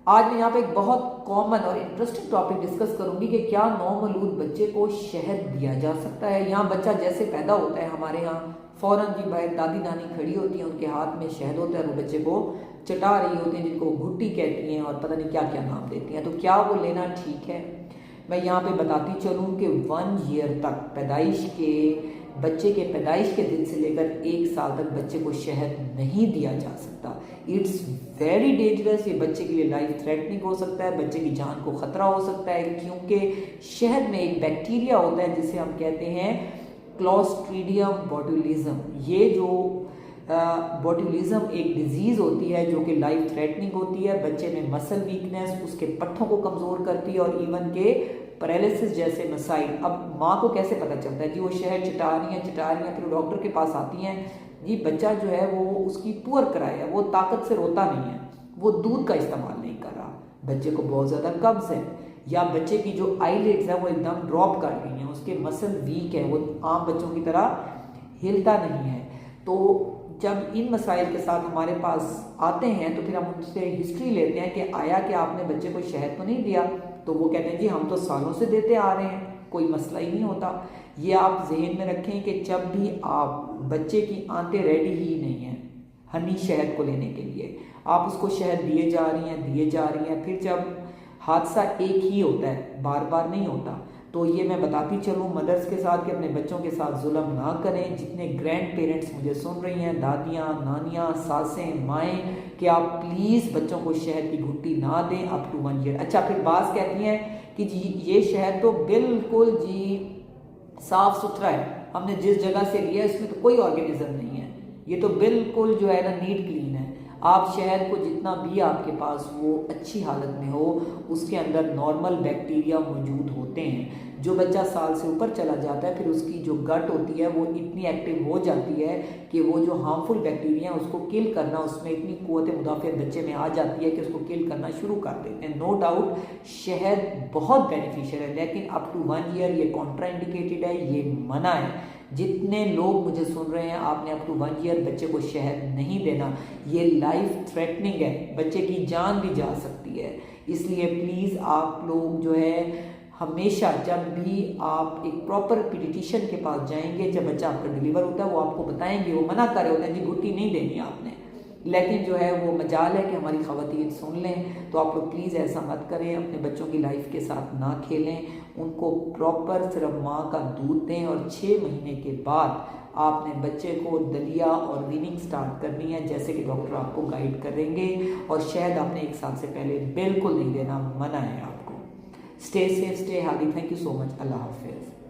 आज मैं यहाँ पे एक बहुत कॉमन और इंटरेस्टिंग टॉपिक डिस्कस करूंगी कि क्या नौमौलूद बच्चे को शहद दिया जा सकता है। यहाँ बच्चा जैसे पैदा होता है, हमारे यहाँ फौरन जी बाहर दादी नानी खड़ी होती हैं, उनके हाथ में शहद होता है, वो बच्चे को चटा रही होती हैं, जिनको घुट्टी कहती हैं और पता नहीं क्या क्या नाम देती हैं। तो क्या वो लेना ठीक है? मैं यहाँ पे बताती चलूँ कि 1 ईयर तक बच्चे के पैदाइश के दिन से लेकर 1 साल तक बच्चे को शहद नहीं दिया जा सकता। It's very dangerous. ये बच्चे के लिए लाइफ थ्रेटनिंग हो सकता है, बच्चे की जान को खतरा हो सकता है, क्योंकि शहद में एक बैक्टीरिया होता है जिसे हम कहते हैं क्लोस्ट्रीडियम बोटुलिज्म। ये जो बोटुलिज्म एक डिजीज होती है जो कि लाइफ थ्रेटनिंग होती है, बच्चे में मसल वीकनेस, उसके पट्टों को कमजोर करती है और इवन के पैरालिसिस जैसे मसाइल। अब माँ को कैसे पता चलता है जी वो शहद चटा रही हैं, फिर वो डॉक्टर के पास आती हैं, जी बच्चा जो है वो उसकी पुअर कराई है, वो ताकत से रोता नहीं है, वो दूध का इस्तेमाल नहीं कर रहा, बच्चे को बहुत ज़्यादा कब्ज है, या बच्चे की जो आईलिड्स है वो एकदम ड्रॉप कर गई हैं, उसके मसल वीक है, वो आम बच्चों की तरह हिलता नहीं है। तो जब इन मसाइल के साथ हमारे पास आते हैं तो फिर हम उनसे हिस्ट्री लेते हैं कि आया कि आपने बच्चे को शहद तो नहीं दिया? तो वो कहते हैं जी हम तो सालों से देते आ रहे हैं, कोई मसला ही नहीं होता। ये आप जहन में रखें कि जब भी आप बच्चे की आंतें रेडी ही नहीं हैं हनी शहद को लेने के लिए, आप उसको शहद दिए जा रही हैं, फिर जब हादसा एक ही होता है, बार बार नहीं होता, तो ये मैं बताती चलूँ मदर्स के साथ कि अपने बच्चों के साथ जुल्म ना करें। जितने ग्रैंड पेरेंट्स मुझे सुन रही हैं, दादियाँ, नानियाँ, सासें, माएँ, कि आप प्लीज़ बच्चों को शहद की घुट्टी ना दें अप टू 1 ईयर। अच्छा, फिर बात कहती हैं कि जी ये शहद तो बिल्कुल जी साफ़ सुथरा है, हमने जिस जगह से लिया इसमें तो कोई ऑर्गेनिज्म नहीं है, ये तो बिल्कुल जो है ना नीट क्लीन है। आप शहद को जितना भी आपके पास वो अच्छी हालत में हो, उसके अंदर नॉर्मल बैक्टीरिया मौजूद होते हैं। जो बच्चा साल से ऊपर चला जाता है फिर उसकी जो गट होती है वो इतनी एक्टिव हो जाती है कि वो जो हार्मफुल बैक्टीरिया है उसको किल करना, उसमें इतनी कुव्वत मुदाफ़ियत बच्चे में आ जाती है कि उसको किल करना शुरू कर देते हैं। नो डाउट शहद बहुत बेनिफिशियल है, लेकिन अप टू 1 ईयर ये कॉन्ट्राइंडिकेटेड है, ये मना है। जितने लोग मुझे सुन रहे हैं, आपने अप टू 1 ईयर बच्चे को शहद नहीं देना, ये लाइफ थ्रेटनिंग है, बच्चे की जान भी जा सकती है। इसलिए प्लीज़ आप लोग जो है हमेशा जब भी आप एक प्रॉपर पीडियाट्रिशियन के पास जाएंगे, जब बच्चा आपका डिलीवर होता है वो आपको बताएंगे, वो मना कर रहे होते हैं जी घुट्टी नहीं देनी आपने, लेकिन जो है वो मजाल है कि हमारी ख़वातीन सुन लें। तो आप लोग प्लीज़ ऐसा मत करें, अपने बच्चों की लाइफ के साथ ना खेलें, उनको प्रॉपर सिर्फ माँ का दूध दें और 6 महीने के बाद आपने बच्चे को दलिया और वीनिंग स्टार्ट करनी है, जैसे कि डॉक्टर आपको गाइड करेंगे। और शहद आपने 1 साल से पहले बिल्कुल नहीं देना, मना है आपको। Stay safe, stay healthy. Thank you so much. अल्लाह हाफिज़।